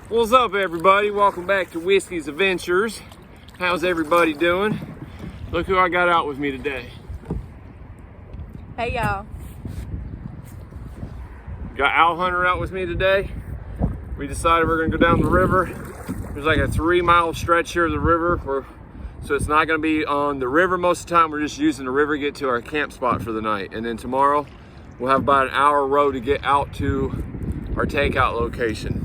What's up, everybody? Welcome back to Whiskey's Adventures. How's everybody doing? Look who I got out with me today. Hey, y'all. Got Owl Hunter out with me today. We decided we're gonna go down the river. There's like a 3-mile stretch here of the river, so it's not gonna be on the river most of the time. We're just using the river to get to our camp spot for the night. And then tomorrow, we'll have about an hour road to get out to our takeout location.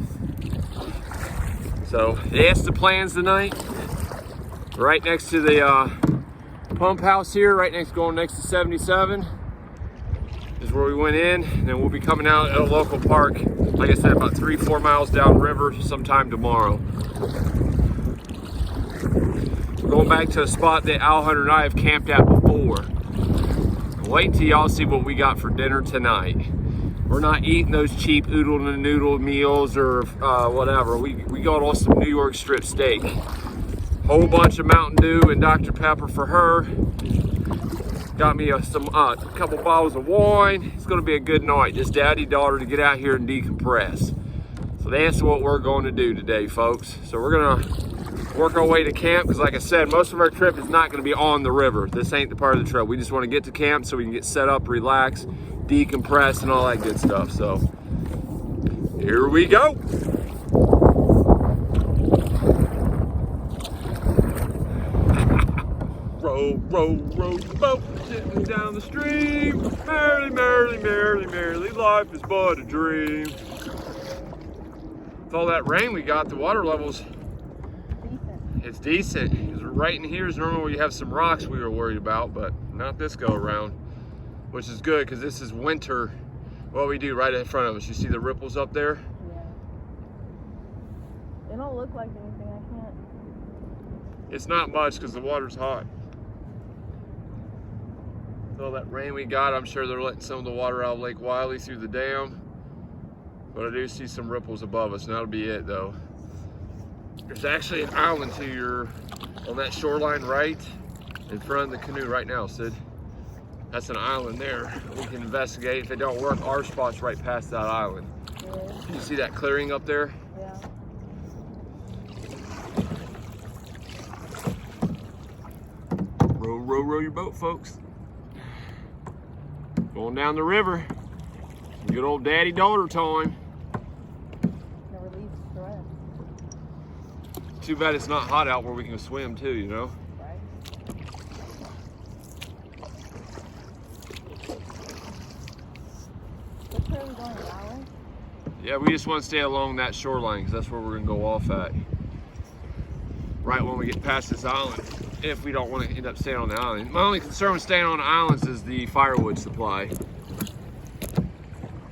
So that's the plans tonight. Right next to the pump house here, right next, going next to 77 is where we went in. And then we'll be coming out at a local park, like I said, about 3-4 miles downriver sometime tomorrow. We're going back to a spot that Owl Hunter and I have camped at before. Wait till y'all see what we got for dinner tonight. We're not eating those cheap oodle and noodle meals or whatever. We got on some New York strip steak. Whole bunch of Mountain Dew and Dr. Pepper for her. Got me a couple bottles of wine. It's gonna be a good night. Just daddy-daughter to get out here and decompress. So that's what we're going to do today, folks. So we're gonna work our way to camp, because like I said, most of our trip is not gonna be on the river. This ain't the part of the trip. We just wanna get to camp so we can get set up, relax, decompress, and all that good stuff. So here we go. Row, row, row the boat, sitting down the stream. Merrily, merrily, merrily, merrily, life is but a dream. With all that rain we got, the water levels, it's decent. It's right in here is normally where you have some rocks we were worried about, but not this go around, which is good because this is winter. What we do right in front of us. You see the ripples up there? Yeah. They don't look like anything. I can't. It's not much because the water's hot. With all that rain we got, I'm sure they're letting some of the water out of Lake Wiley through the dam. But I do see some ripples above us, and that'll be it though. There's actually an island to your, on that shoreline right in front of the canoe right now, Sid. That's an island there. We can investigate. If it don't work, our spot's right past that island. Yeah. You see that clearing up there? Yeah. Row, row, row your boat, folks. Going down the river. Good old daddy-daughter time. Never leaves stress. Too bad it's not hot out where we can swim too, you know? Right. Which way are we going, Valley? Yeah, we just want to stay along that shoreline because that's where we're going to go off at. Right when we get past this island, if we don't want to end up staying on the island. My only concern with staying on the islands is the firewood supply. You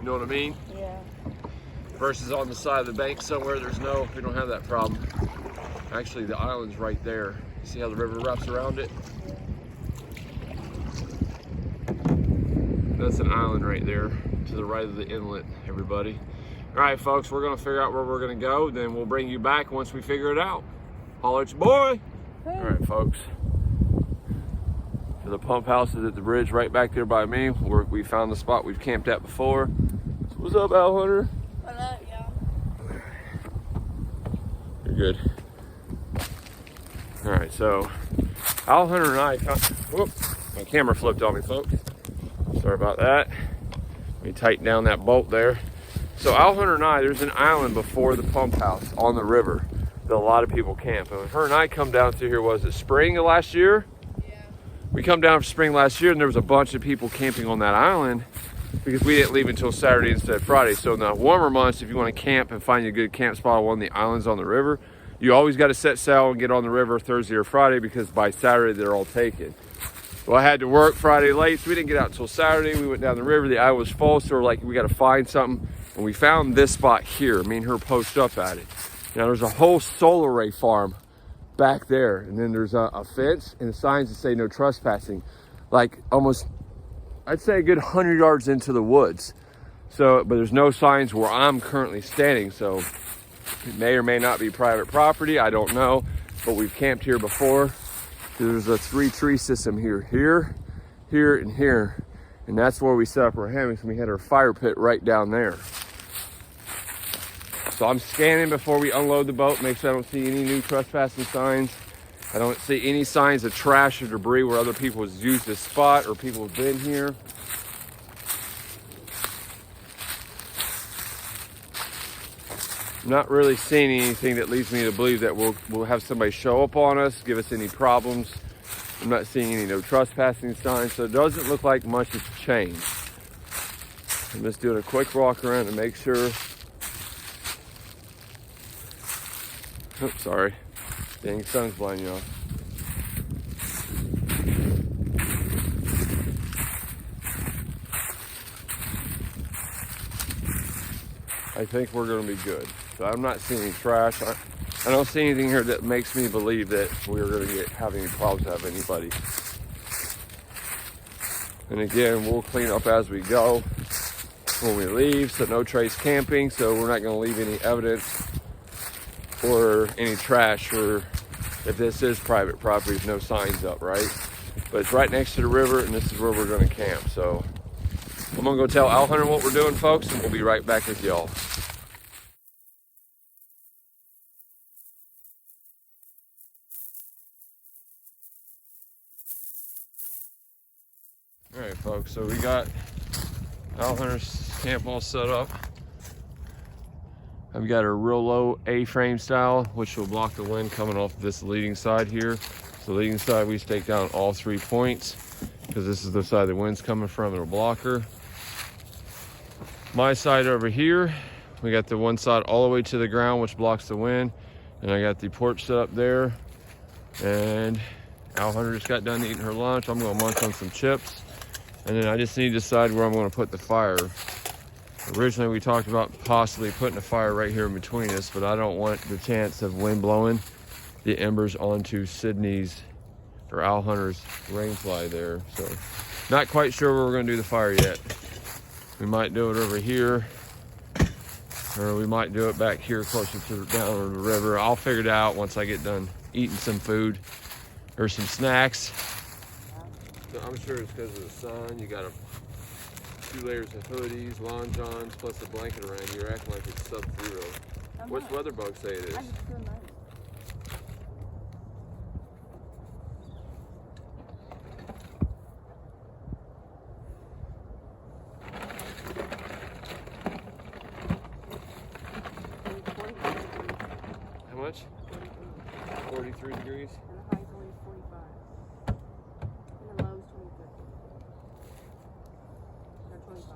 know what I mean? Yeah. Versus on the side of the bank somewhere, we don't have that problem. Actually, the island's right there. See how the river wraps around it? Yeah. That's an island right there to the right of the inlet, everybody. All right, folks, we're gonna figure out where we're gonna go. Then we'll bring you back once we figure it out. Holler at your boy. Hey. All right, folks. So the pump house is at the bridge right back there by me, where we found the spot we've camped at before. So what's up, Owl Hunter? What up, y'all? You're good. All right, so Owl Hunter and I, whoop, my camera flipped on me, folks. Sorry about that. Let me tighten down that bolt there. So Owl Hunter and I, there's an island before the pump house on the river that a lot of people camp. And when her and I come down through here, was it spring of last year? Yeah. We come down for spring last year and there was a bunch of people camping on that island because we didn't leave until Saturday instead of Friday. So in the warmer months, if you want to camp and find a good camp spot on one of the islands on the river, you always got to set sail and get on the river Thursday or Friday because by Saturday they're all taken. Well, I had to work Friday late, so we didn't get out until Saturday. We went down the river, the island was full, so we're like, we got to find something. And we found this spot here. Me and her post up at it. Now there's a whole solar array farm back there, and then there's a fence and signs that say no trespassing, like almost, I'd say a good 100 yards into the woods. So, but there's no signs where I'm currently standing, so it may or may not be private property, I don't know, but we've camped here before. There's a 3-tree system here, here, and here, and that's where we set up our hammocks, and we had our fire pit right down there. So I'm scanning before we unload the boat, make sure I don't see any new trespassing signs. I don't see any signs of trash or debris where other people have used this spot or people have been here. I'm not really seeing anything that leads me to believe that we'll have somebody show up on us, give us any problems. I'm not seeing any no trespassing signs, so it doesn't look like much has changed. I'm just doing a quick walk around to make sure. Oh, sorry. Dang, sun's blinding you off. I think we're going to be good. So I'm not seeing any trash. I don't see anything here that makes me believe that we're going to have any problems to have anybody. And again, we'll clean up as we go when we leave. So no trace camping. So we're not going to leave any evidence or any trash for if this is private property with no signs up, right? But it's right next to the river, and this is where we're going to camp. So I'm going to go tell Owl Hunter what we're doing, folks, and we'll be right back with y'all. All right, folks, so we got Owl Hunter's camp all set up. I've got a real low A-frame style, which will block the wind coming off this leading side here. So the leading side, we stake down all 3 points because this is the side the wind's coming from. It'll block her. My side over here, we got the one side all the way to the ground, which blocks the wind. And I got the porch set up there. And Owl Hunter just got done eating her lunch. I'm gonna munch on some chips. And then I just need to decide where I'm gonna put the fire. Originally, we talked about possibly putting a fire right here in between us, but I don't want the chance of wind blowing the embers onto Sydnee's or Owl Hunter's rain fly there. So not quite sure where we're gonna do the fire yet. We might do it over here, or we might do it back here closer to down the river. I'll figure it out once I get done eating some food or some snacks. So I'm sure it's because of the sun. You got 2 layers of hoodies, long johns, plus a blanket around you. You're acting like it's sub-zero. What's weather bug say it is? I just feel nice. How much? 43 degrees. And the high's only 45. And the low's 23. Or 25.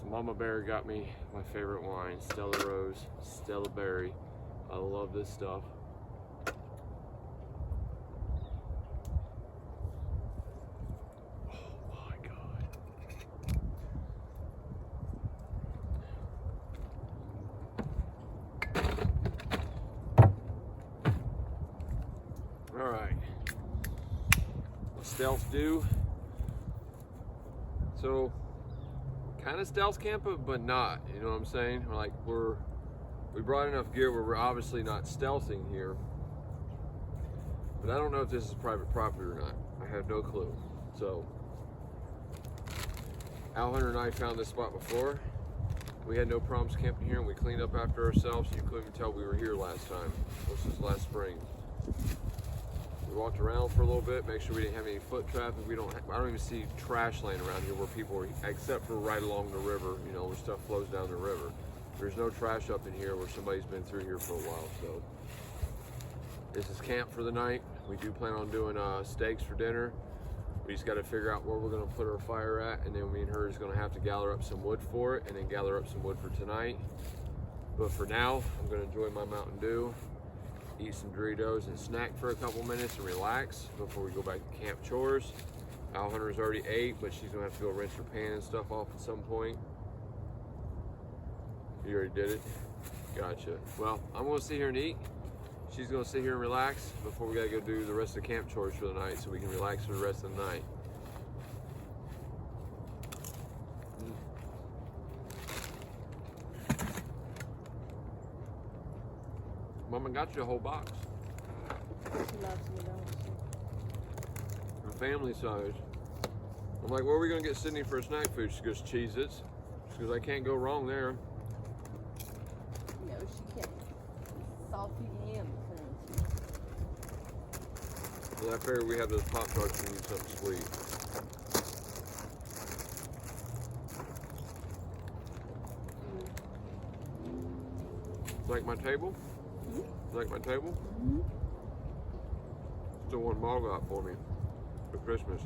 So Mama Bear got me my favorite wine, Stella Rose, Stella Berry. I love this stuff. Oh my God. All right. Stealth do. So kind of stealth camping, but not, you know what I'm saying? We brought enough gear where we're obviously not stealthing here, but I don't know if this is private property or not. I have no clue. So Owl Hunter and I found this spot before. We had no problems camping here, and we cleaned up after ourselves. You couldn't even tell we were here last time. This was last spring. We walked around for a little bit, make sure we didn't have any foot traffic. I don't even see trash laying around here where people are, except for right along the river, you know, where stuff flows down the river. There's no trash up in here where somebody's been through here for a while. So this is camp for the night. We do plan on doing steaks for dinner. We just got to figure out where we're going to put our fire at, and then me and her is going to have to gather up some wood for it, and then gather up some wood for tonight. But for now, I'm going to enjoy my Mountain Dew, eat some Doritos, and snack for a couple minutes and relax before we go back to camp chores. Owl Hunter's already ate, but she's gonna have to go rinse her pan and stuff off at some point. You already did it? Gotcha. Well, I'm gonna sit here and eat. She's gonna sit here and relax before we gotta go do the rest of the camp chores for the night, so we can relax for the rest of the night. Mama got you a whole box. She loves me, don't she? Her family size. I'm like, where are we gonna get Sydney for a snack food? She goes, Cheez-Its. because I can't go wrong there. No, she can't. Salty ham crunch. Well, I figured we have those Pop-Tarts and need something sweet. Like my table? Mm-hmm. Like my table? Mm-hmm. Still one mall got for me for Christmas.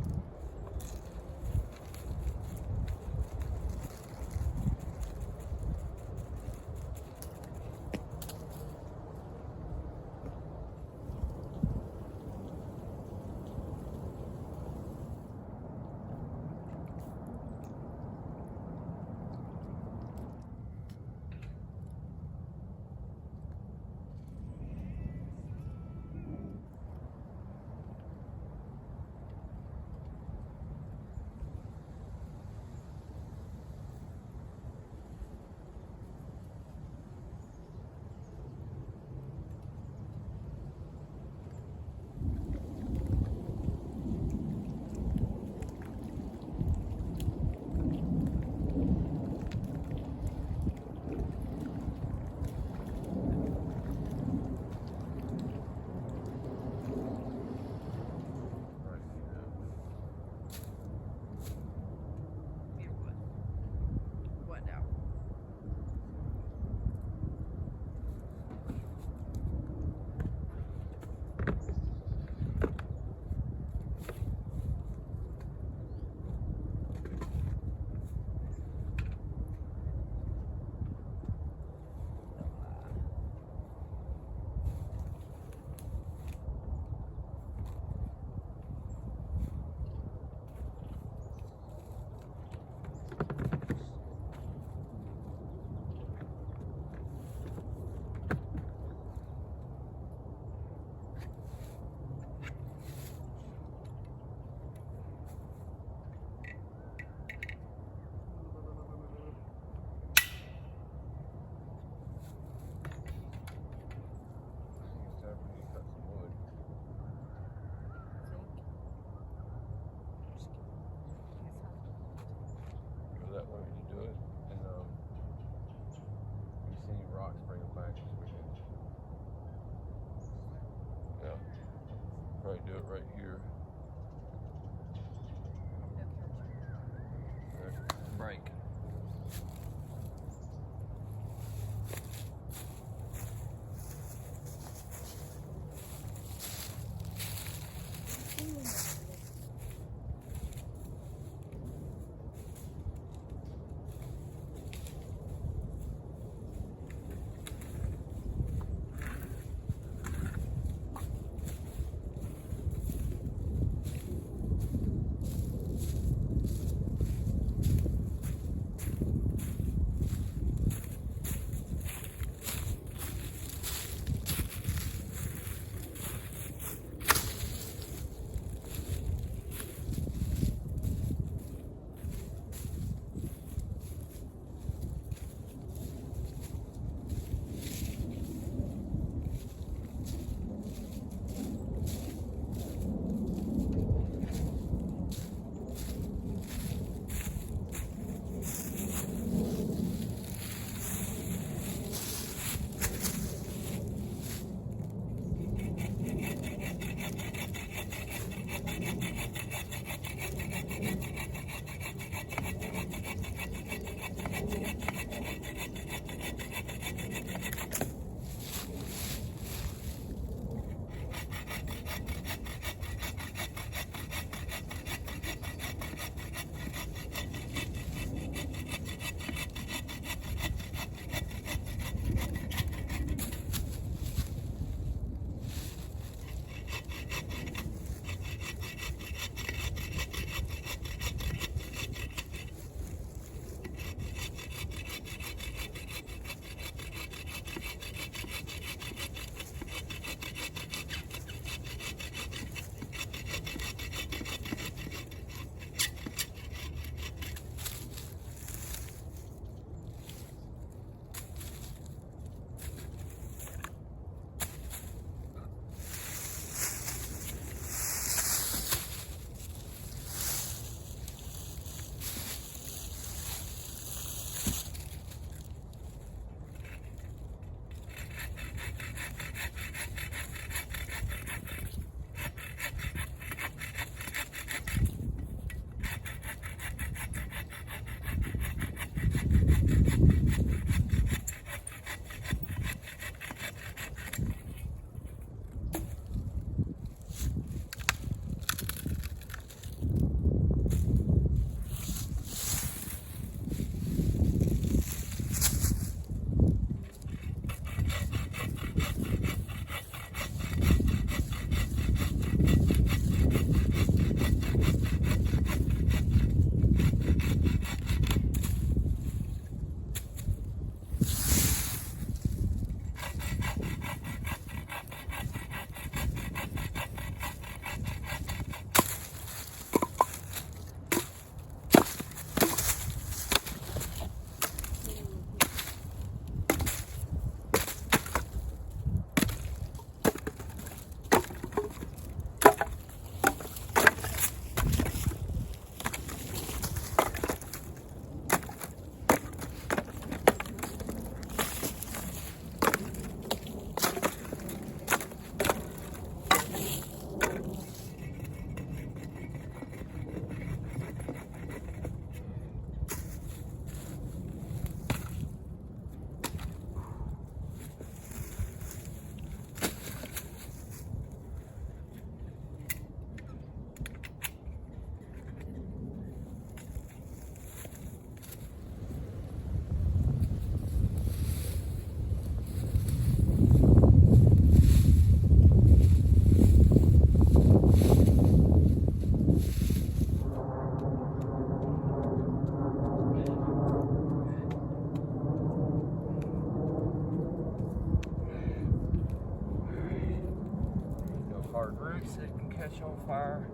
catch on fire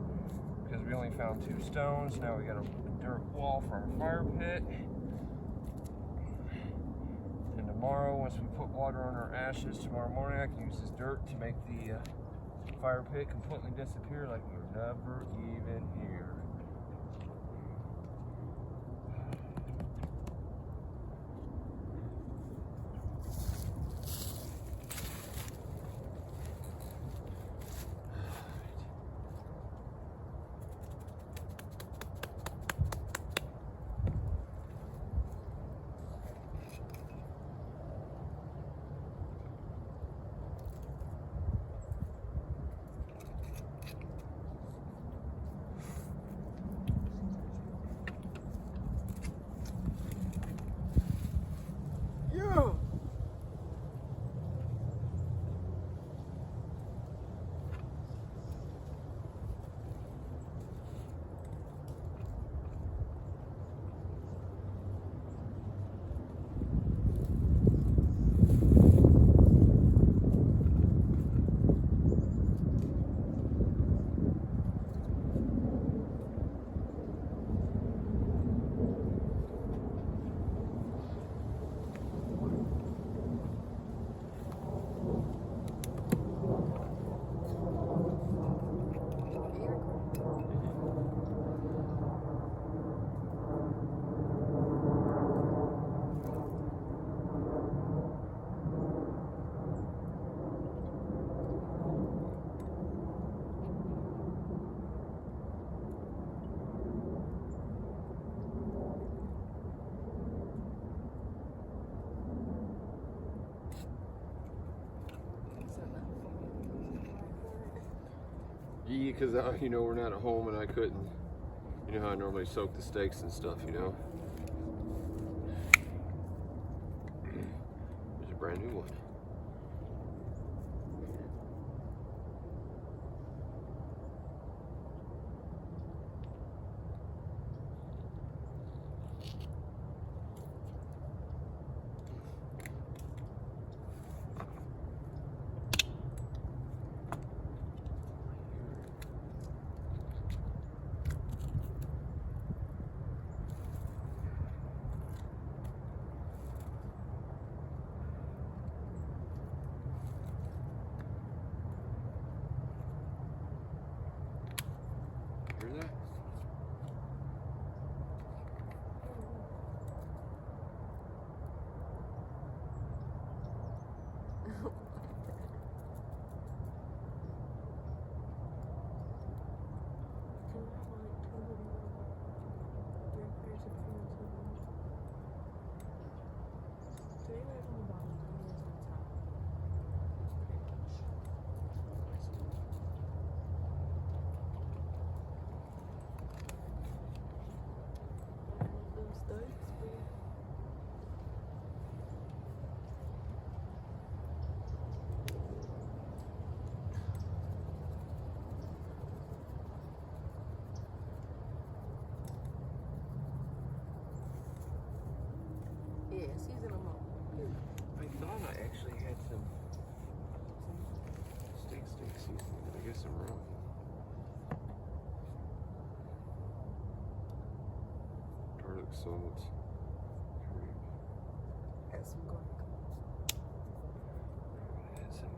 because we only found 2 stones. Now we got a dirt wall for our fire pit. And tomorrow, once we put water on our ashes, tomorrow morning I can use this dirt to make the fire pit completely disappear like we were never even here. Yeah, because you know, we're not at home and I couldn't, you know how I normally soak the steaks and stuff, you know. There's a brand new one. Hear that? Yeah, season them up. I thought I actually had some steak seasoning, but I guess I'm wrong. Garlic salt. Add some garlic. Add some.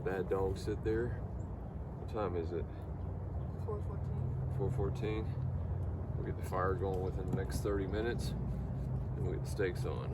bad dog sit there. What time is it? 4:14. 4:14. We'll get the fire going within the next 30 minutes, and we'll get the steaks on.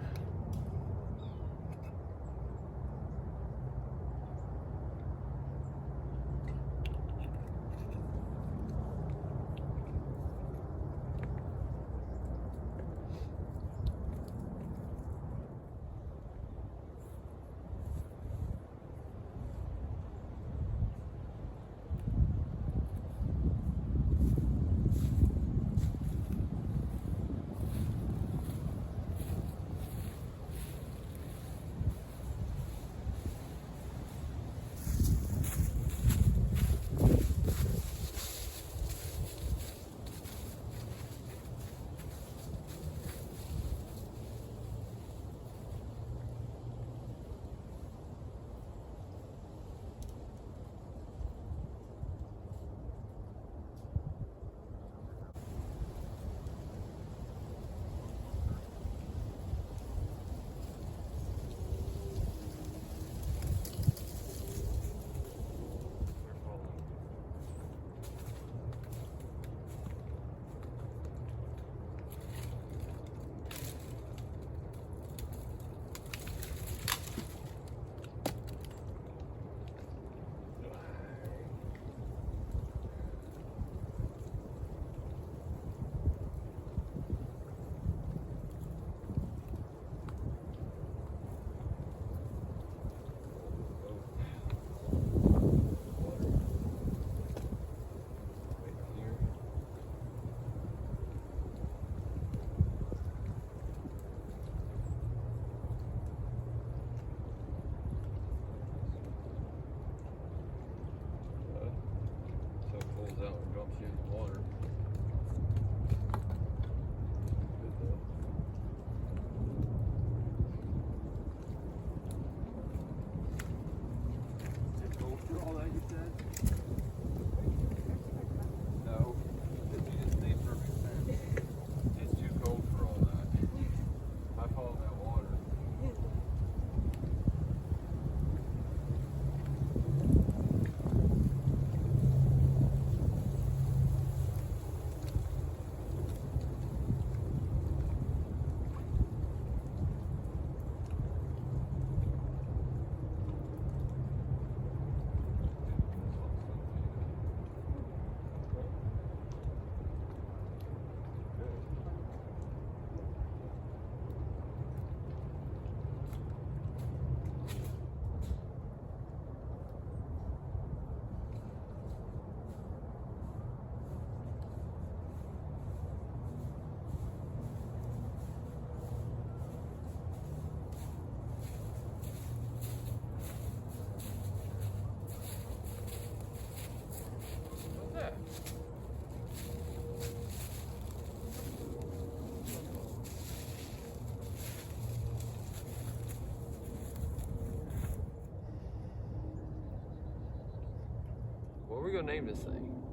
What are we gonna name this thing?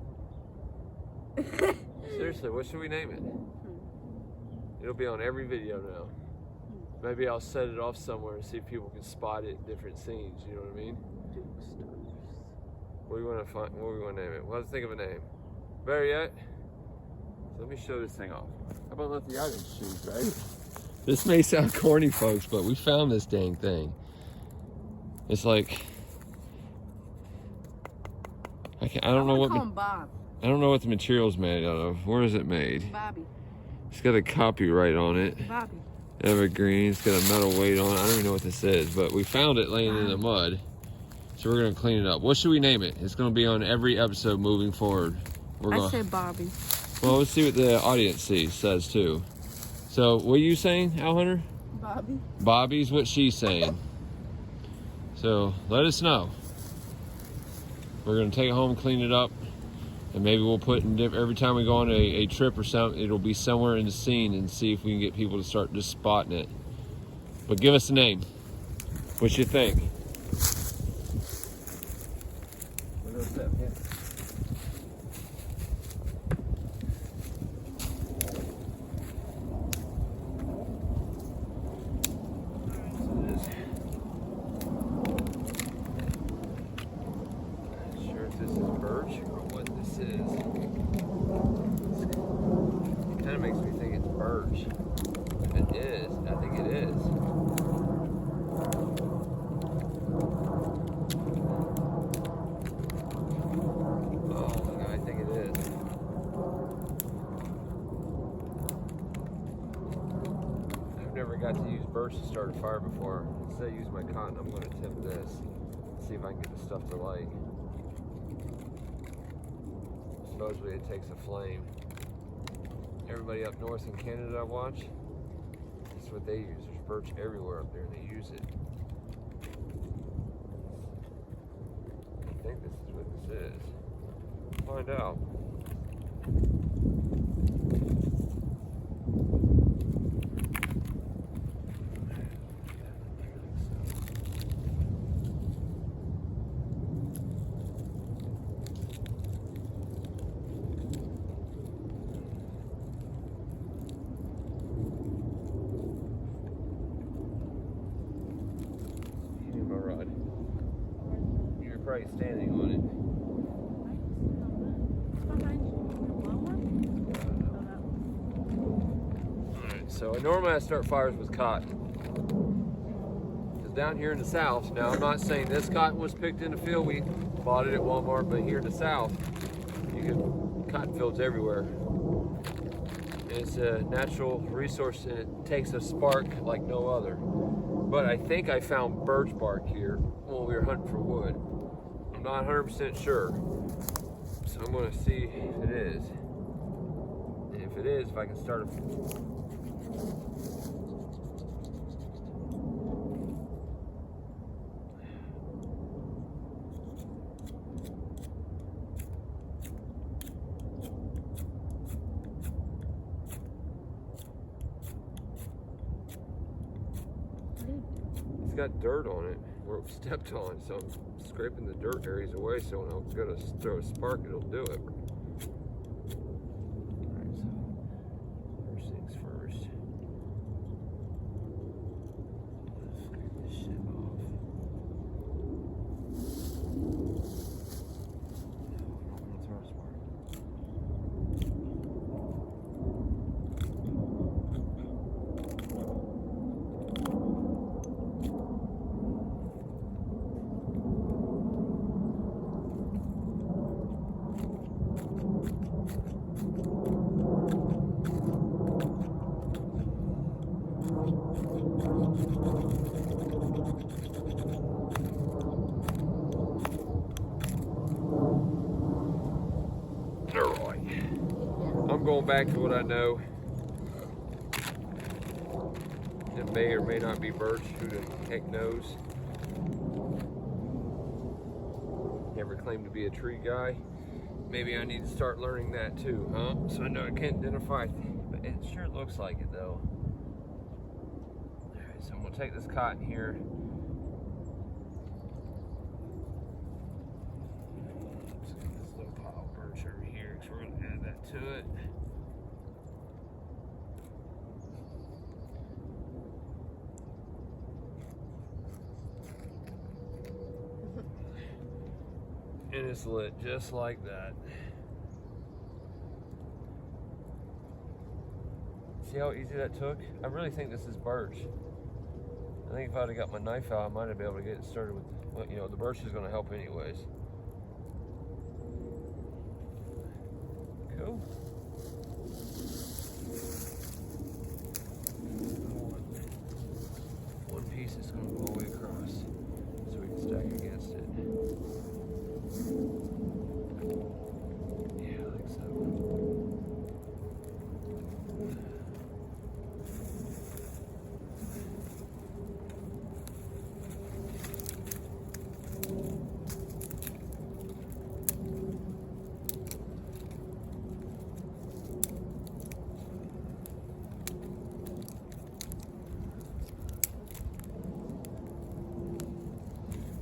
Seriously, what should we name it? It'll be on every video now. Maybe I'll set it off somewhere and see if people can spot it in different scenes, you know what I mean? What do you want to find? What do we want to name it? Well, let's think of a name. Better yet, let me show this thing off. How about let the audience choose, right? This may sound corny, folks, but we found this dang thing. It's like, I don't know what. Bob. I don't know what the material's made out of. Where is it made? Bobby. It's got a copyright on it. Bobby. Evergreen. It's got a metal weight on it. I don't even know what this is, but we found it laying in the mud. So we're gonna clean it up. What should we name it? It's gonna be on every episode moving forward. I said Bobby. Well, let's see what the audience says too. So what are you saying, Al Hunter? Bobby. Bobby's what she's saying. So let us know. We're gonna take it home, clean it up, and maybe we'll put in every time we go on a trip or something, it'll be somewhere in the scene and see if we can get people to start just spotting it. But give us a name. What you think? birch. If it is, I think it is. Oh my God, I think it is. I've never got to use birch to start a fire before. Instead of using my cotton, I'm going to attempt this. See if I can get the stuff to light. Supposedly it takes a flame. Everybody up north in Canada I watch, that's what they use. There's birch everywhere up there and they use it. I think this is what this is. Find out. You're probably standing on it. Alright, so normally I start fires with cotton. Because down here in the south, now I'm not saying this cotton was picked in the field, we bought it at Walmart, but here in the south, you get cotton fields everywhere. And it's a natural resource and it takes a spark like no other. But I think I found birch bark here when we were hunting for wood. I'm not 100% sure. So I'm gonna see if it is. And if it is, if I can start a... It's got dirt on it where it stepped on, so I'm scraping the dirt areas away so when I'm gonna throw a spark, it'll do it. Alright, so first things first. Let's scrape this shit off. No, I don't want to throw a spark. I'm going back to what I know. It may or may not be birch. Who the heck knows? Never claimed to be a tree guy. Maybe I need to start learning that too, huh? So I know I can't identify things, but it sure looks like it though. Alright, so I'm gonna take this cotton here. Let's get this little pile of birch over here, because we're gonna add that to it. And it's lit just like that. See how easy that took? I really think this is birch. I think if I'd have got my knife out, I might have been able to get it started with, well, you know, the birch is going to help anyways. Cool. One piece is going to go all the way across so we can stack against it. Yeah, like so.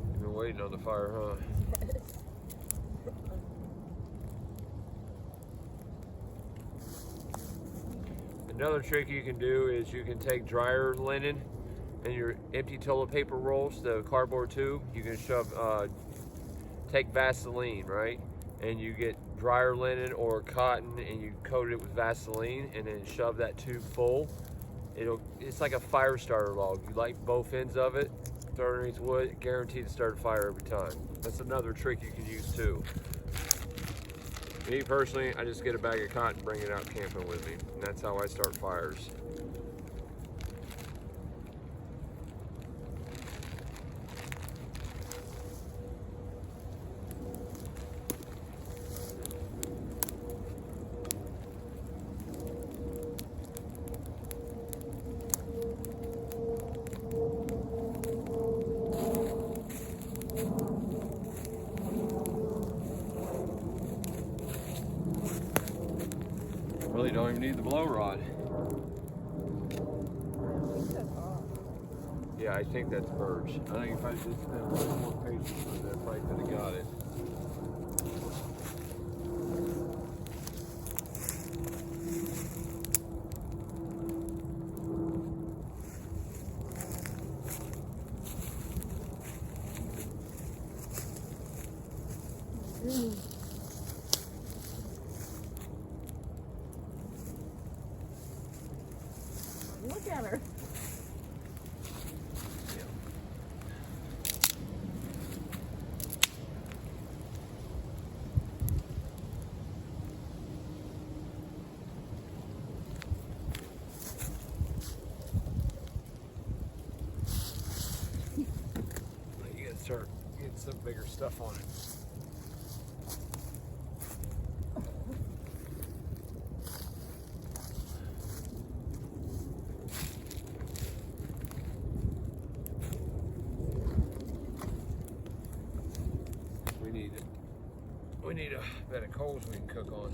You've been waiting on the fire, huh? Another trick you can do is you can take dryer linen and your empty toilet paper rolls, the cardboard tube, you can shove, take Vaseline, right? And you get dryer linen or cotton, and you coat it with Vaseline, and then shove that tube full. It's like a fire starter log. You light both ends of it, throw it underneath wood, guaranteed to start a fire every time. That's another trick you can use too. Me personally, I just get a bag of cotton and bring it out camping with me, and that's how I start fires. Really don't even need the blow rod. Yeah, I think that's birch. I think if I just spent a little more patience with it, I probably could have got it. Look at her. You gotta start getting some bigger stuff on it. We need a bed of coals we can cook on.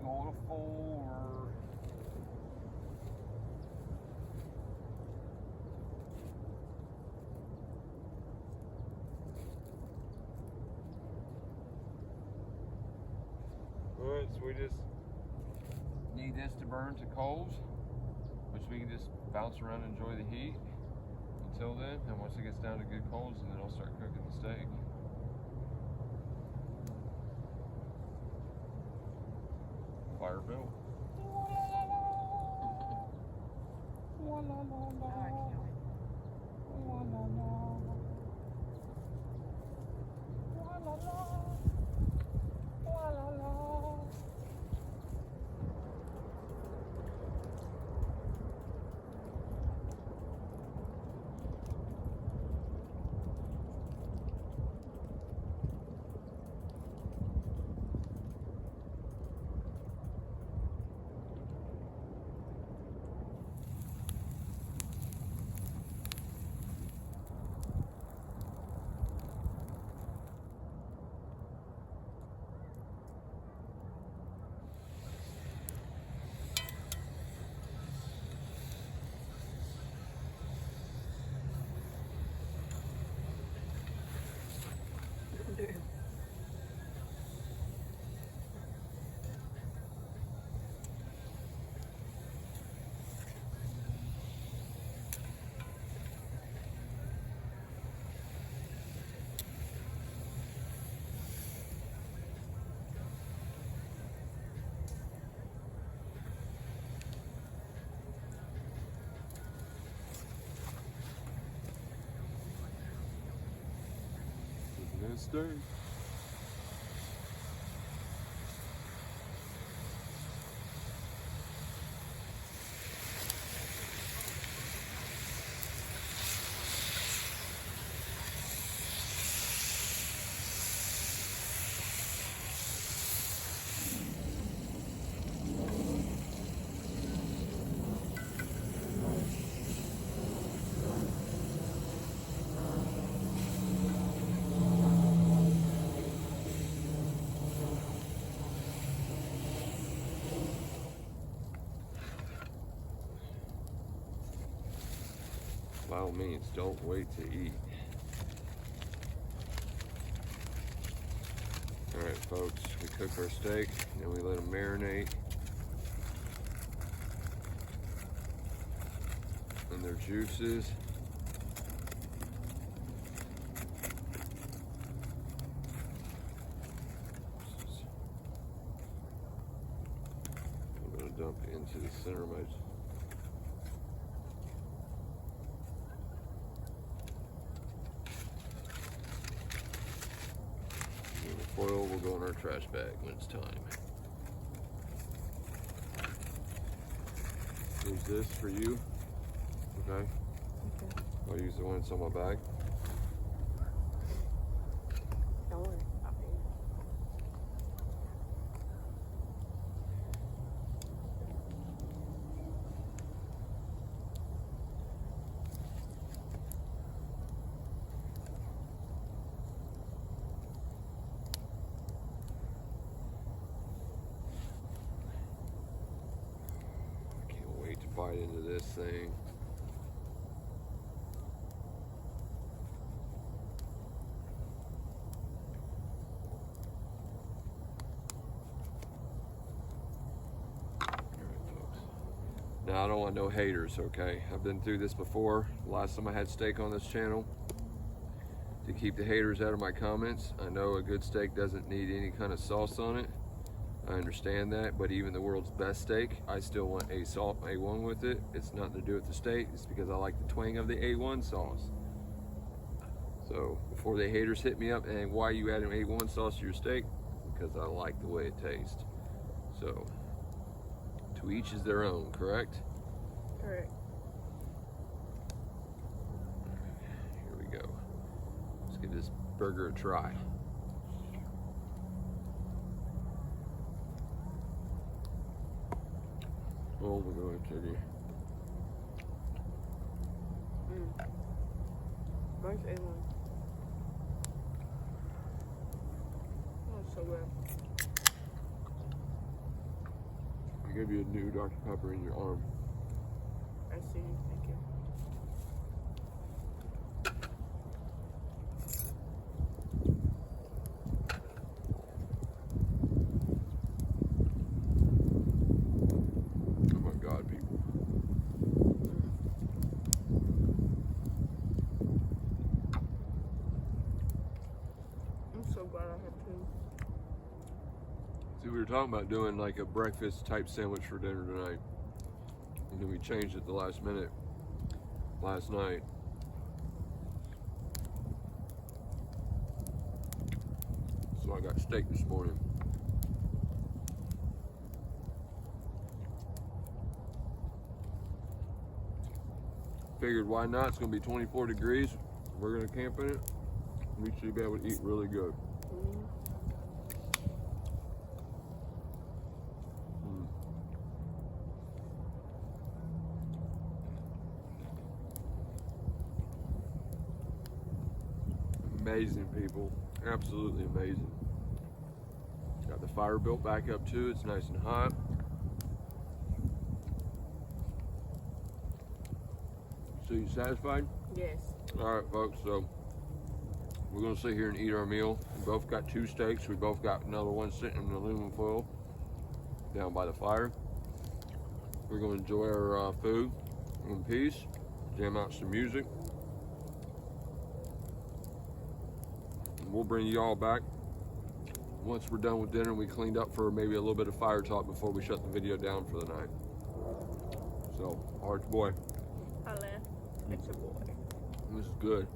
Going to 4. Alright, so we just need this to burn to coals, which we can just bounce around and enjoy the heat until then. And once it gets down to good coals, and then I'll start cooking the steak. Fire built. Nice day. by all means, don't wait to eat. All right, folks, we cook our steak and we let them marinate in their juices. I'm gonna dump into the center of my foil will go in our trash bag when it's time. Use this for you, okay? Okay. I'll use the one that's on my bag. Don't worry. I'll pay you. I can't wait to bite into this thing. Now, I don't want no haters, okay? I've been through this before. Last time I had steak on this channel. To keep the haters out of my comments. I know a good steak doesn't need any kind of sauce on it. I understand that, but even the world's best steak, I still want A1 with it. It's nothing to do with the steak. It's because I like the twang of the A1 sauce. So before the haters hit me up and why you adding A1 sauce to your steak? Because I like the way it tastes. So to each is their own, correct? Correct. Here we go. Let's give this burger a try. Oh my God, Teddy. Mine's A1. Oh, so good. I gave you a new Dr. Pepper in your arm. I see. Thank you. Oh my God, people. I'm so glad I had two. See, we were talking about doing like a breakfast type sandwich for dinner tonight. And then we changed it the last minute last night. So I got steak this morning. Figured why not? It's gonna be 24 degrees. We're gonna camp in it. We should be able to eat really good. Amazing, people. Absolutely amazing. Got the fire built back up too. It's nice and hot. So you satisfied? Yes. All right, folks. So we're gonna sit here and eat our meal. We both got two steaks. We both got another one sitting in aluminum foil down by the fire. We're gonna enjoy our food in peace. Jam out some music. We'll bring you all back once we're done with dinner and we cleaned up for maybe a little bit of fire talk before we shut the video down for the night. So, Arch boy. Holla. It's your boy. This is good.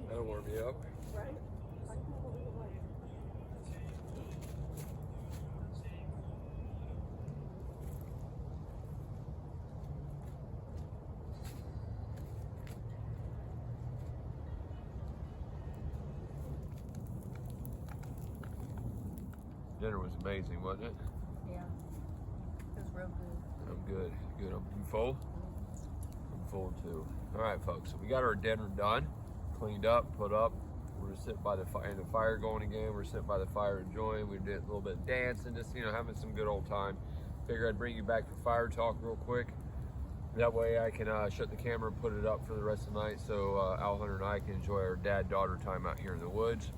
That'll warm me up. Right? Dinner was amazing, wasn't it? Yeah. It was real good. I'm good. Good. You full? I'm full too. All right, folks. So we got our dinner done, cleaned up, put up. We're sitting by the fire, and the fire going again. We're sitting by the fire enjoying. We did a little bit of dancing, just having some good old time. Figured I'd bring you back for fire talk real quick. That way I can shut the camera and put it up for the rest of the night, so Al Hunter and I can enjoy our dad-daughter time out here in the woods.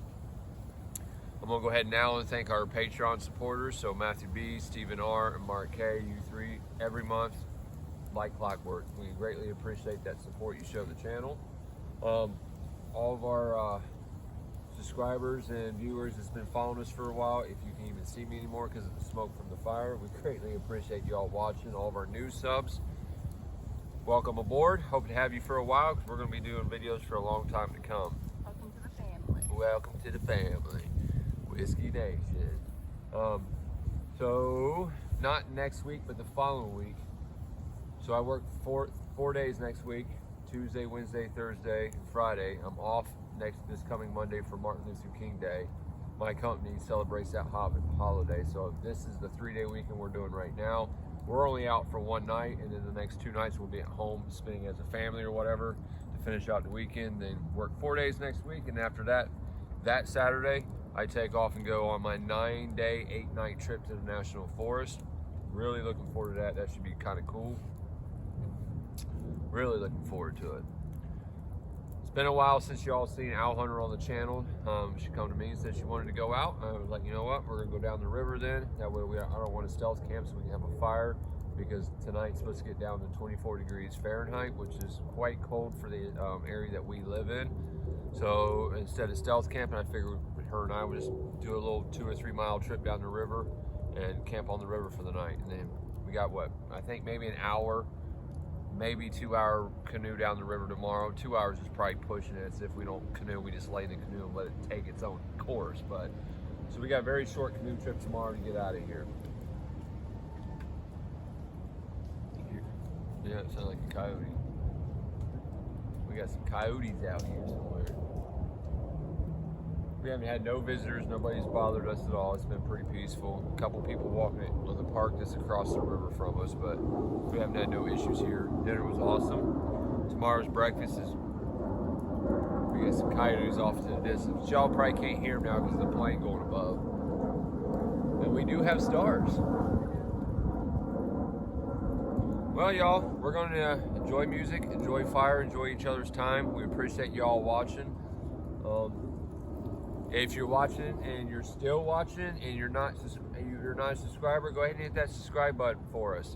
I'm gonna go ahead now and thank our Patreon supporters. So Matthew B, Stephen R, and Mark K, you three, every month, like clockwork. We greatly appreciate that support you show the channel. All of our subscribers and viewers that's been following us for a while, if you can even see me anymore because of the smoke from the fire, we greatly appreciate you all watching. All of our new subs, welcome aboard. Hope to have you for a while because we're going to be doing videos for a long time to come. Welcome to the family. Welcome to the family. Whiskey Nation. So not next week, but the following week. So I work four days next week: Tuesday, Wednesday, Thursday, Friday. I'm off this coming Monday for Martin Luther King Day. My company celebrates that holiday. So this is the 3-day weekend we're doing right now. We're only out for one night, and then the next 2 nights we'll be at home spending as a family or whatever to finish out the weekend. Then work 4 days next week, and after that Saturday, I take off and go on my 9-day, 8-night trip to the National Forest. Really looking forward to that. That should be kind of cool. Really looking forward to it. It's been a while since y'all seen Al Hunter on the channel. She come to me and said she wanted to go out. I was like, you know what? We're gonna go down the river then. That way I don't want to stealth camp so we can have a fire, because tonight's supposed to get down to 24 degrees Fahrenheit, which is quite cold for the area that we live in. So instead of stealth camping, I figured her and I would just do a little 2 or 3 mile trip down the river and camp on the river for the night. And then we got I think maybe an hour, maybe 2 hour canoe down the river tomorrow. 2 hours is probably pushing it. So if we don't canoe, we just lay in the canoe and let it take its own course. But so we got a very short canoe trip tomorrow to get out of here. Yeah, it sounds like a coyote. We got some coyotes out here somewhere. We haven't had no visitors. Nobody's bothered us at all. It's been pretty peaceful. A couple people walking in the park just across the river from us, but we haven't had no issues here. Dinner was awesome. Tomorrow's breakfast is, we got some coyotes off to the distance. Y'all probably can't hear them now because of the plane going above. And we do have stars. Well, y'all, we're going to enjoy music, enjoy fire, enjoy each other's time. We appreciate y'all watching. If you're watching and you're still watching and you're not a subscriber, go ahead and hit that subscribe button for us.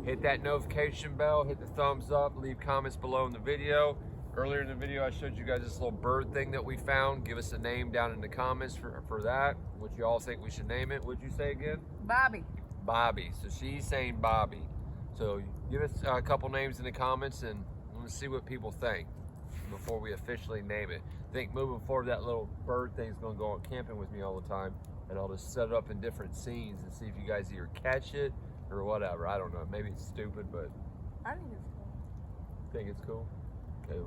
Hit that notification bell, hit the thumbs up, leave comments below in the video. Earlier in the video, I showed you guys this little bird thing that we found. Give us a name down in the comments for that. What you all think we should name it. What'd you say again? Bobby. Bobby. So she's saying Bobby. So give us a couple names in the comments and let's see what people think before we officially name it. I think moving forward, that little bird thing is going to go on camping with me all the time, and I'll just set it up in different scenes and see if you guys either catch it or whatever. I don't know. Maybe it's stupid, but I think it's cool. think it's cool. Okay.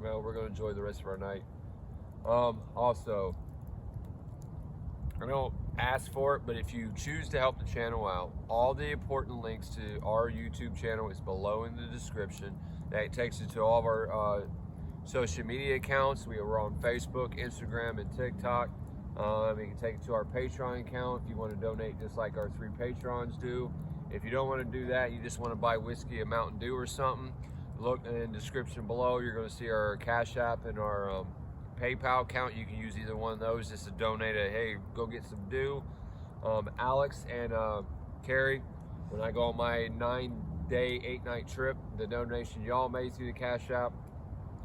Well, we're going to enjoy the rest of our night. Also, I don't ask for it, but if you choose to help the channel out, all the important links to our YouTube channel is below in the description. That takes you to all of our social media accounts. We are on Facebook, Instagram, and TikTok. You can take it to our Patreon account if you want to donate just like our 3 patrons do. If you don't want to do that, you just want to buy whiskey, a Mountain Dew or something, look in the description below. You're going to see our Cash App and our PayPal account. You can use either one of those just to donate hey, go get some dew. Alex and Carrie, when I go on my 9-day, 8-night trip, the donation y'all made through the Cash App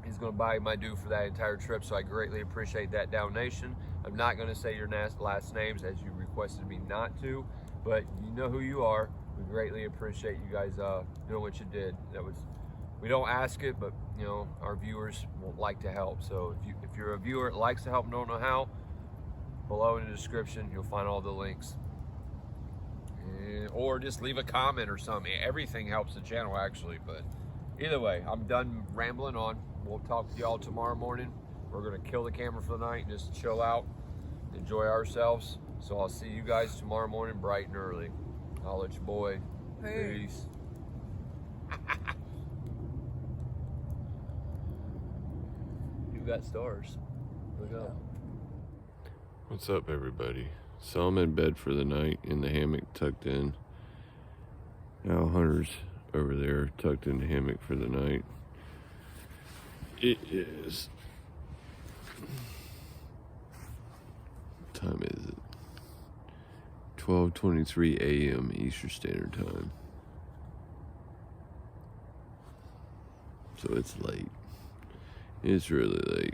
is going to buy my dew for that entire trip, so I greatly appreciate that donation. I'm not going to say your last names as you requested me not to, but you know who you are. We greatly appreciate you guys doing what you did. We don't ask it, but our viewers will like to help. So if you're a viewer that likes to help and don't know how, below in the description you'll find all the links. Or just leave a comment or something. Everything helps the channel actually, but either way, I'm done rambling on. We'll talk to y'all tomorrow morning. We're gonna kill the camera for the night and just chill out, enjoy ourselves. So I'll see you guys tomorrow morning bright and early. I'll let your boy. Peace. Peace. You got stars. Look up. What's up, everybody? So I'm in bed for the night in the hammock, tucked in. Now Hunter's over there, tucked in the hammock for the night. It is. What time is it? 12:23 a.m. Eastern Standard Time. So it's late. It's really late.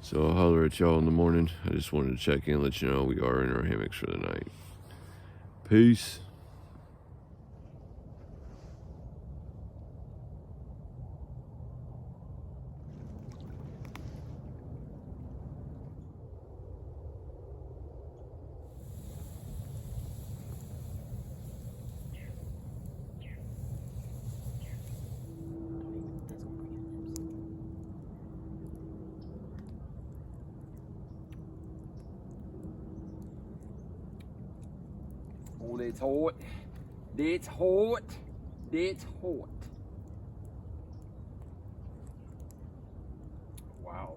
So I'll holler at y'all in the morning. I just wanted to check in, let you know we are in our hammocks for the night. Peace. Oh, that's hot. That's hot. That's hot. Wow.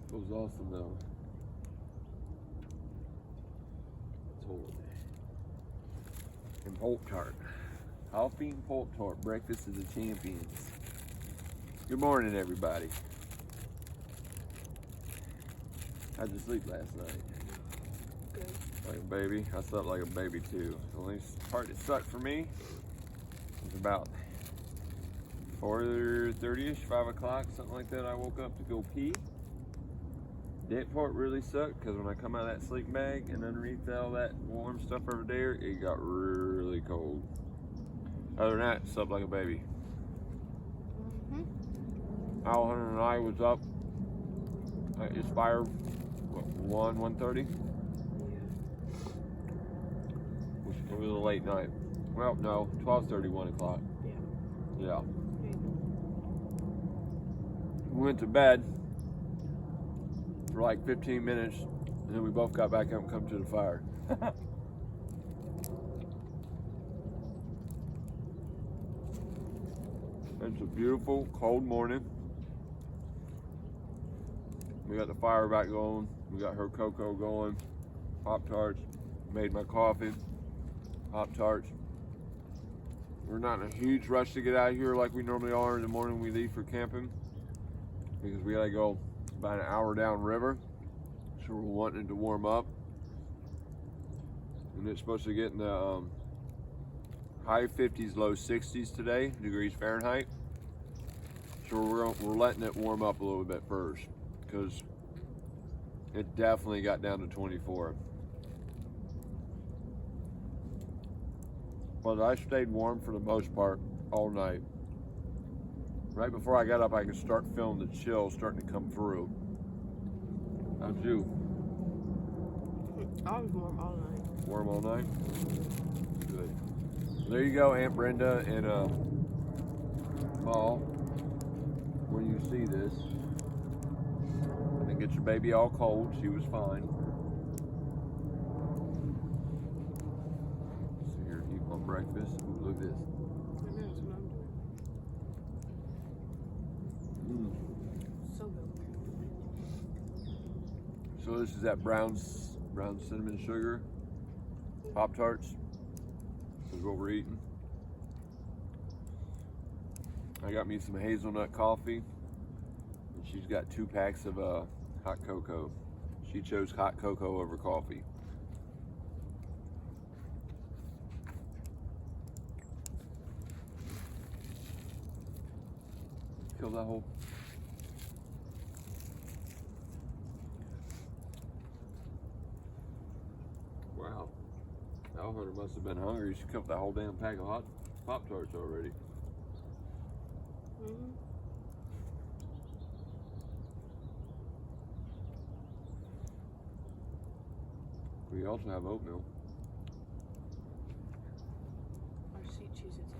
It was awesome though. It's hot. And pork tart. Coffee and pork tart. Breakfast of the champions. Good morning, everybody. How'd you sleep last night? Good. Like a baby? I slept like a baby too. The only part that sucked for me was about 4:30ish, 5 o'clock, something like that. I woke up to go pee. That part really sucked because when I come out of that sleeping bag and underneath all that warm stuff over there, it got really cold. Other than that, slept like a baby. Al Hunter and I was up at Inspire, what, 1:30? It was a late night. Well, no, 12:30, 1 o'clock. Yeah. We went to bed for like 15 minutes, and then we both got back up and come to the fire. It's a beautiful, cold morning. We got the fire back going. We got her cocoa going. Pop-Tarts. Made my coffee. Pop-Tarts. We're not in a huge rush to get out of here like we normally are in the morning we leave for camping, because we gotta go about an hour down river. So we're wanting it to warm up. And it's supposed to get in the high 50s, low 60s today, degrees Fahrenheit. So we're letting it warm up a little bit first, because it definitely got down to 24. But I stayed warm for the most part all night. Right before I got up, I could start feeling the chill starting to come through. How'd you? I was warm all night. Warm all night? Good. There you go, Aunt Brenda and Paul. When you see this, and get your baby all cold. She was fine. So you're eating my breakfast. Ooh, look at this. I know, that's what I'm doing. So good. So this is that brown cinnamon sugar Pop-Tarts. This is what we're eating. I got me some hazelnut coffee, and she's got 2 packs of hot cocoa. She chose hot cocoa over coffee. Kill that hole. Wow. Al Hunter must have been hungry. She killed that whole damn pack of hot Pop-Tarts already. We also have oatmeal. Our sweet Cheez-Its.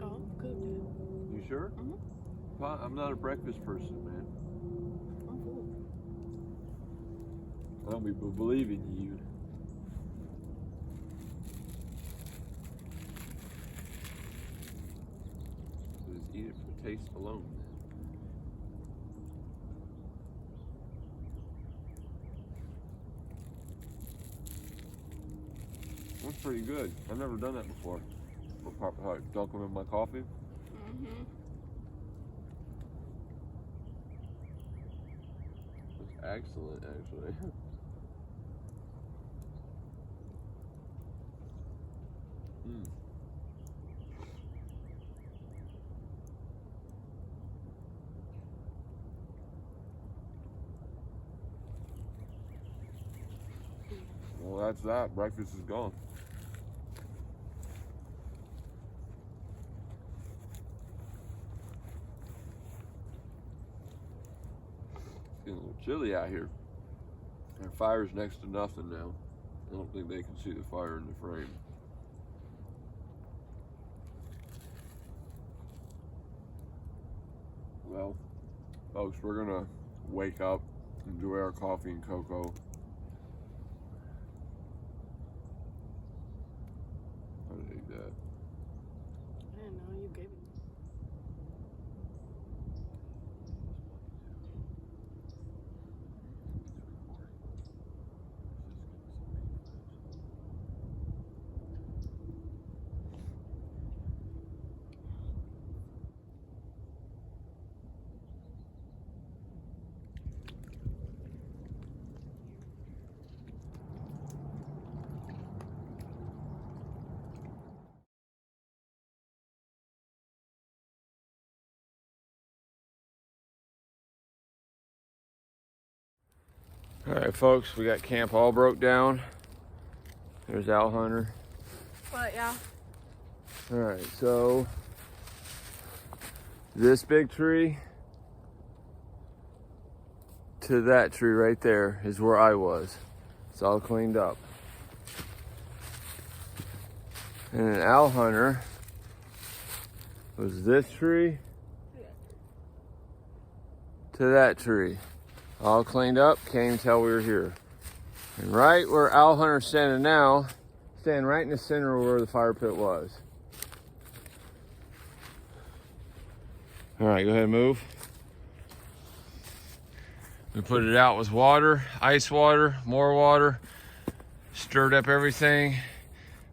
Oh, I'm good, Dad. You sure? I'm not a breakfast person, man. I'm full. I don't be believing you. Just eat it for taste alone. That's pretty good. I've never done that before. Dunk them in my coffee. That's excellent, actually. Well, that's that. Breakfast is gone. It's getting a little chilly out here. Our fire's next to nothing now. I don't think they can see the fire in the frame. Well, folks, we're gonna wake up, enjoy our coffee and cocoa. How did I eat that? I didn't know you gave it. All right, folks, we got camp all broke down. There's Owl Hunter. But yeah. All right, so this big tree to that tree right there is where I was. It's all cleaned up. And an Owl Hunter was this tree to that tree. All cleaned up, can't even tell we were here. And right where Owl Hunter's standing now, standing right in the center of where the fire pit was. All right, go ahead and move. We put it out with water, ice water, more water, stirred up everything,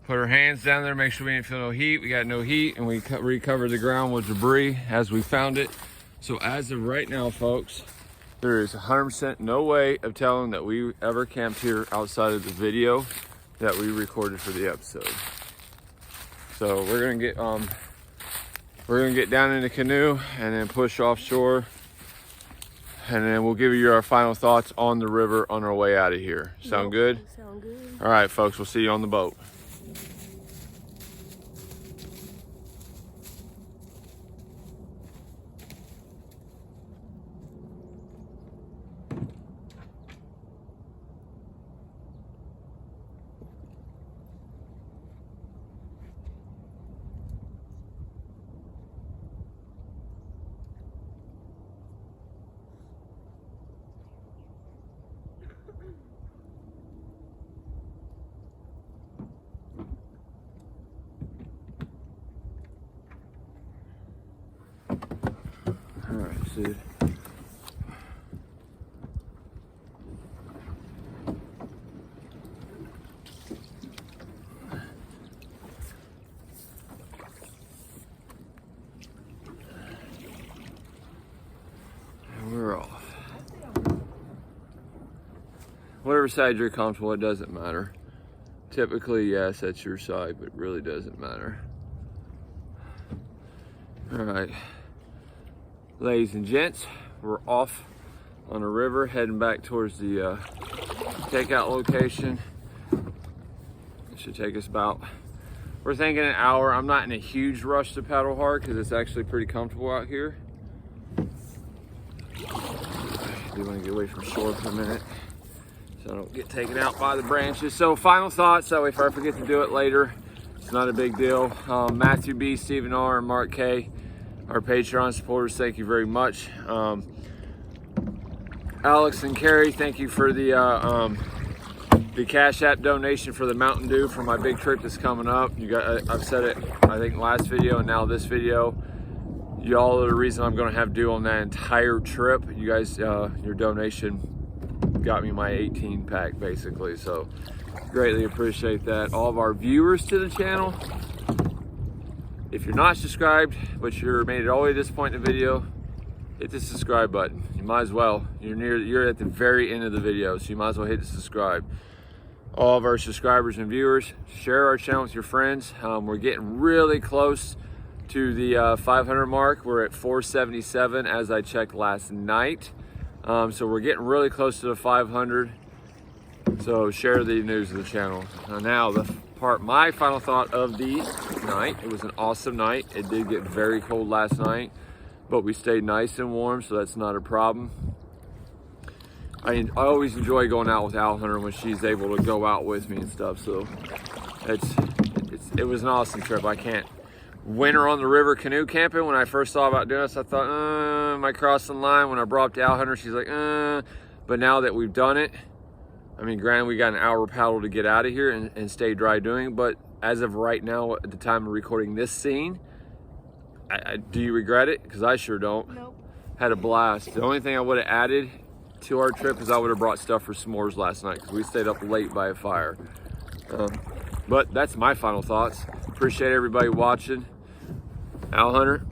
put our hands down there, make sure we didn't feel no heat. We got no heat, and we recovered the ground with debris as we found it. So as of right now, folks, there is 100% no way of telling that we ever camped here outside of the video that we recorded for the episode. So we're gonna get down in the canoe and then push offshore, and then we'll give you our final thoughts on the river on our way out of here. Sound good? Sound good. All right, folks, we'll see you on the boat. All right, Sid. And we're off. Whatever side you're comfortable, it doesn't matter. Typically, yes, that's your side, but it really doesn't matter. All right. Ladies and gents, we're off on a river heading back towards the takeout location. It should take us about, we're thinking an hour. I'm not in a huge rush to paddle hard because it's actually pretty comfortable out here. I do want to get away from shore for a minute so I don't get taken out by the branches. So final thoughts, that way if I forget to do it later, It's not a big deal. Matthew B, Stephen R, and Mark K, our Patreon supporters, thank you very much. Alex and Carrie, thank you for the Cash App donation for the Mountain Dew for my big trip that's coming up. I've said it, I think last video and now this video. Y'all are the reason I'm gonna have dew on that entire trip. You guys, your donation got me my 18 pack basically, so greatly appreciate that. All of our viewers to the channel, if you're not subscribed but you're made it all the way to this point in the video, hit the subscribe button. You might as well. You're at the very end of the video, so you might as well hit the subscribe. All of our subscribers and viewers, share our channel with your friends. We're getting really close to the 500 mark. We're at 477 as I checked last night. So we're getting really close to the 500. So share the news of the channel. Now my final thought of the night. It was an awesome night. It did get very cold last night, but we stayed nice and warm, so that's not a problem. I always enjoy going out with Al Hunter when she's able to go out with me and stuff. So it was an awesome trip. I can't. Winter on the river canoe camping. When I first thought about doing this, I thought, am I crossing the line? When I brought up to Al Hunter, she's like, But now that we've done it, I mean, granted, we got an hour paddle to get out of here and stay dry doing it, but as of right now, at the time of recording this scene, do you regret it? Because I sure don't. Nope. Had a blast. The only thing I would have added to our trip is I would have brought stuff for s'mores last night because we stayed up late by a fire. But that's my final thoughts. Appreciate everybody watching. Al Hunter,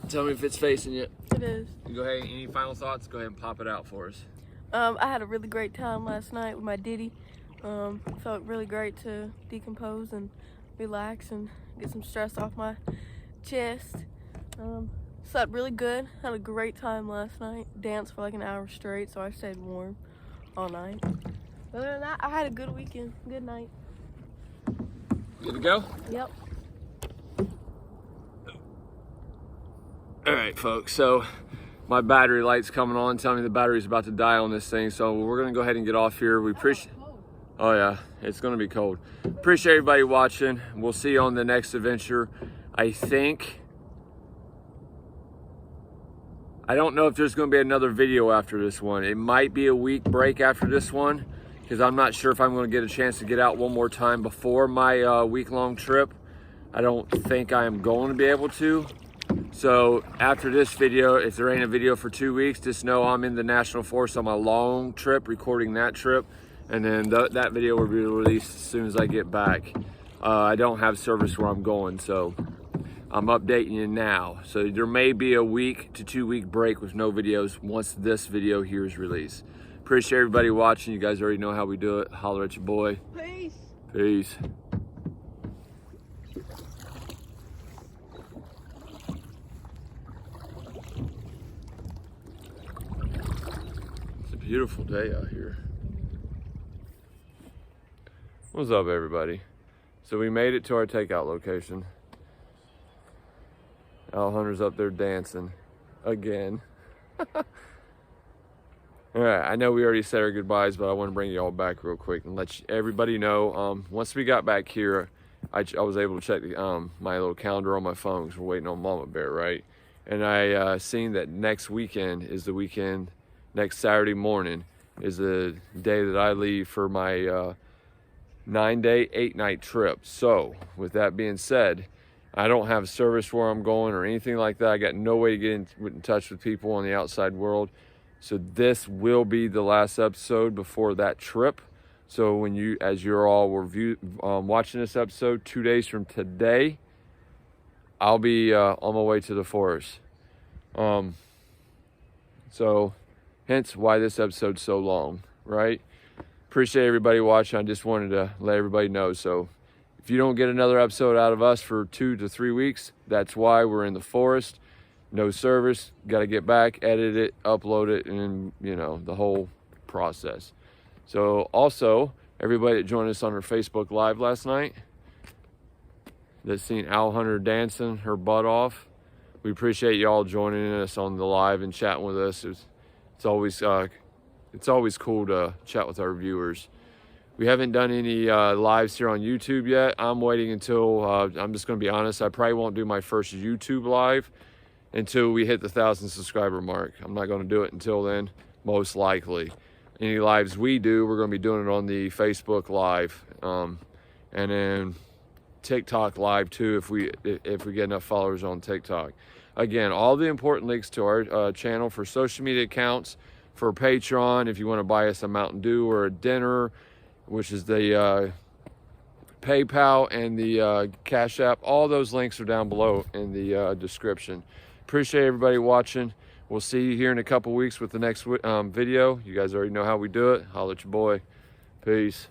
tell me if it's facing you. It is. Go ahead. Any final thoughts? Go ahead and pop it out for us. I had a really great time last night with my Diddy. Felt really great to decompose and relax and get some stress off my chest. Slept really good. Had a great time last night. Danced for like an hour straight, so I stayed warm all night. Other than that, I had a good weekend. Good night. Good to go? Yep. All right, folks, so my battery light's coming on, telling me the battery's about to die on this thing, so we're gonna go ahead and get off here. We appreciate, oh yeah, it's gonna be cold. Appreciate everybody watching. We'll see you on the next adventure. I don't know if there's gonna be another video after this one. It might be a week break after this one, because I'm not sure if I'm gonna get a chance to get out one more time before my week-long trip. I don't think I am going to be able to. So after this video, if there ain't a video for 2 weeks, just know I'm in the National Forest on my long trip, recording that trip. And then that video will be released as soon as I get back. I don't have service where I'm going, so I'm updating you now. So there may be a week to 2 week break with no videos once this video here is released. Appreciate everybody watching. You guys already know how we do it. Holler at your boy. Peace. Peace. Beautiful day out here. What's up, everybody? So we made it to our takeout location. Al Hunter's up there dancing again. All right, I know we already said our goodbyes, but I want to bring you all back real quick and let everybody know. Once we got back here, I was able to check my little calendar on my phone because we're waiting on Mama Bear, right? And I seen that next weekend is the weekend. Next Saturday morning is the day that I leave for my 9-day, 8-night trip. So with that being said, I don't have service where I'm going or anything like that. I got no way to get in touch with people on the outside world. So this will be the last episode before that trip. So when as you're all watching this episode 2 days from today, I'll be on my way to the forest. So hence why this episode's so long, right? Appreciate everybody watching. I just wanted to let everybody know. So if you don't get another episode out of us for 2 to 3 weeks, that's why. We're in the forest, no service, got to get back, edit it, upload it, and the whole process. So also, everybody that joined us on our Facebook Live last night, that's seen Al Hunter dancing her butt off, we appreciate y'all joining us on the live and chatting with us. It's always cool to chat with our viewers. We haven't done any lives here on YouTube yet. I'm waiting until, I'm just gonna be honest, I probably won't do my first YouTube live until we hit the 1,000 subscriber mark. I'm not gonna do it until then, most likely. Any lives we do, we're gonna be doing it on the Facebook Live. And then TikTok Live too, if we get enough followers on TikTok. Again, all the important links to our channel for social media accounts, for Patreon, if you wanna buy us a Mountain Dew or a dinner, which is the PayPal and the Cash App. All those links are down below in the description. Appreciate everybody watching. We'll see you here in a couple weeks with the next video. You guys already know how we do it. Holla at your boy. Peace.